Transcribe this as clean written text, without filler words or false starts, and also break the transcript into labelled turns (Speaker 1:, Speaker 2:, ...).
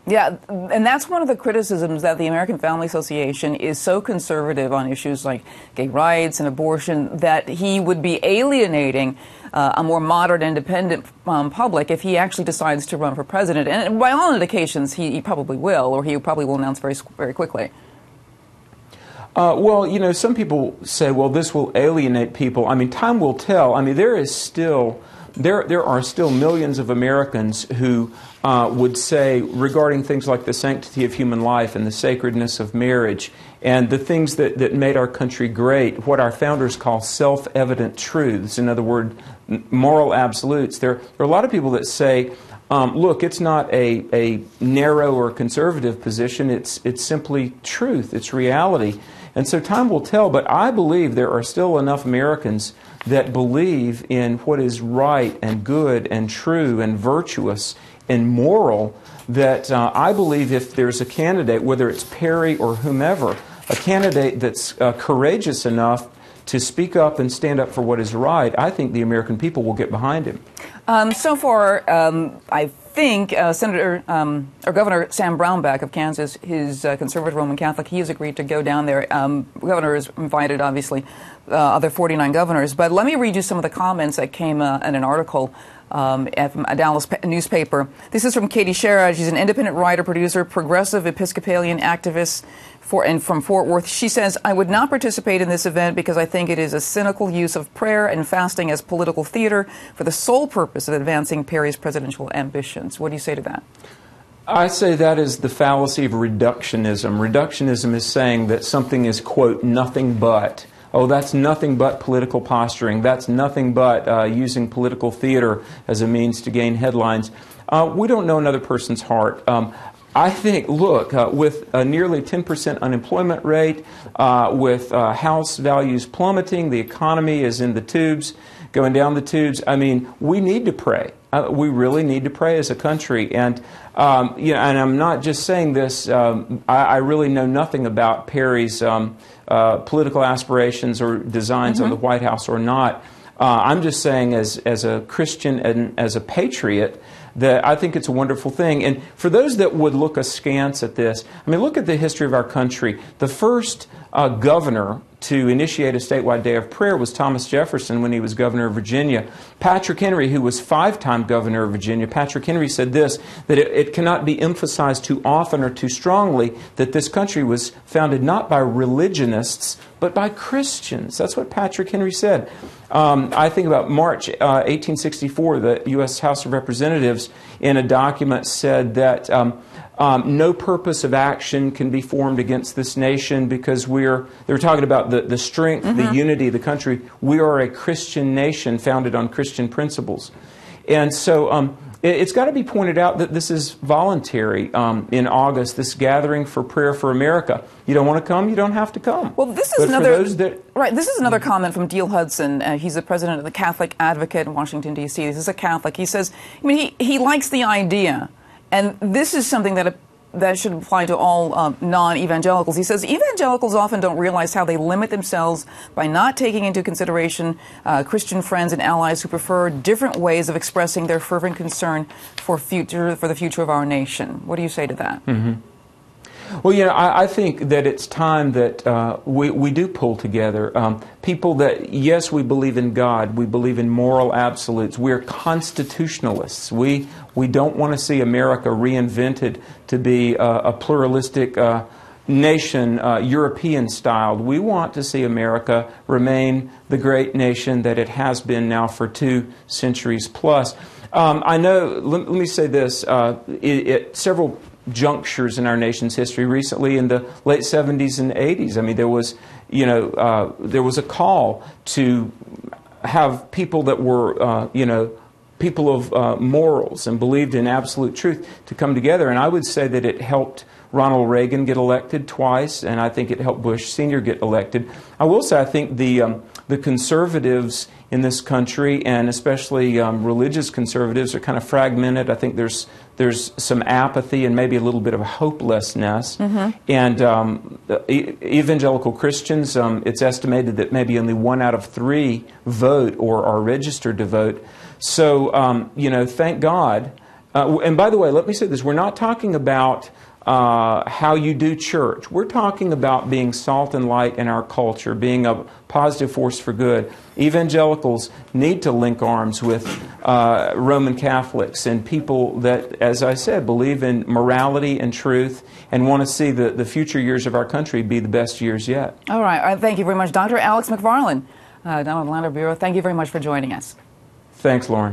Speaker 1: Yeah, and that's one of the criticisms, that the American Family Association is so conservative on issues like gay rights and abortion that he would be alienating a more moderate, independent public if he actually decides to run for president. And by all indications, he probably will, or he probably will announce very quickly.
Speaker 2: Well, you know, some people say, well, this will alienate people. I mean, time will tell. I mean, there are still millions of Americans who would say, regarding things like the sanctity of human life and the sacredness of marriage and the things that made our country great, what our founders call self-evident truths, in other words, moral absolutes. There are a lot of people that say, look, it's not a narrow or conservative position. It's simply truth. It's reality. And so time will tell, but I believe there are still enough Americans that believe in what is right and good and true and virtuous and moral, that I believe if there's a candidate, whether it's Perry or whomever, a candidate that's courageous enough to speak up and stand up for what is right, I think the American people will get behind him.
Speaker 1: So far, I think Governor Sam Brownback of Kansas, his conservative Roman Catholic, he has agreed to go down there. Governor has invited, obviously, other 49 governors. But let me read you some of the comments that came in an article from a Dallas newspaper. This is from Katie Sherrod. She's an independent writer, producer, progressive Episcopalian activist from Fort Worth. She says, I would not participate in this event because I think it is a cynical use of prayer and fasting as political theater for the sole purpose of advancing Perry's presidential ambitions. What do you say to that?
Speaker 2: I say that is the fallacy of reductionism. Reductionism is saying that something is, quote, nothing but. Oh, that's nothing but political posturing. That's nothing but using political theater as a means to gain headlines. We don't know another person's heart. I think, look, with a nearly 10% unemployment rate, with house values plummeting, the economy is in the tubes, going down the tubes. I mean, we need to pray. We really need to pray as a country. And, you know, and I'm not just saying this. I really know nothing about Perry's political aspirations or designs on the White House or not. I'm just saying as a Christian and as a patriot, that I think it's a wonderful thing. And for those that would look askance at this, I mean, look at the history of our country. The first governor to initiate a statewide day of prayer was Thomas Jefferson when he was governor of Virginia. Patrick Henry, who was 5-time governor of Virginia, Patrick Henry said this, that it cannot be emphasized too often or too strongly that this country was founded not by religionists, but by Christians. That's what Patrick Henry said. I think about March 1864, the U.S. House of Representatives in a document said that no purpose of action can be formed against this nation because they were talking about the strength, the unity of the country. We are a Christian nation founded on Christian principles. And so it's got to be pointed out that this is voluntary in August, this gathering for prayer for America. You don't want to come, you don't have to come.
Speaker 1: Well, this is This is another comment from Diehl Hudson. He's the president of the Catholic Advocate in Washington, D.C. This is a Catholic. He says, I mean, he likes the idea. And this is something that should apply to all non-evangelicals. He says evangelicals often don't realize how they limit themselves by not taking into consideration Christian friends and allies who prefer different ways of expressing their fervent concern for the future of our nation. What do you say to that?
Speaker 2: Well, you know, I think that it's time that we do pull together. People that, yes, we believe in God. We believe in moral absolutes. We're constitutionalists. We don't want to see America reinvented to be a pluralistic nation, European-styled. We want to see America remain the great nation that it has been now for 2 centuries plus. I know, let me say this, several junctures in our nation's history recently in the late 70s and 80s. I mean, there was, you know, there was a call to have people that were, you know, people of morals and believed in absolute truth to come together. And I would say that it helped Ronald Reagan get elected twice, and I think it helped Bush Sr. get elected. I will say I think the conservatives in this country, and especially religious conservatives, are kind of fragmented. I think there's some apathy and maybe a little bit of hopelessness. And evangelical Christians, it's estimated that maybe only 1 out of 3 vote or are registered to vote. So, you know, thank God And by the way, let me say this. We're not talking about how you do church. We're talking about being salt and light in our culture, being a positive force for good. Evangelicals need to link arms with Roman Catholics and people that, as I said, believe in morality and truth and want to see the future years of our country be the best years yet.
Speaker 1: All right. Thank you very much. Dr. Alex McFarland, down at the Atlanta Bureau, thank you very much for joining us.
Speaker 2: Thanks, Lauren.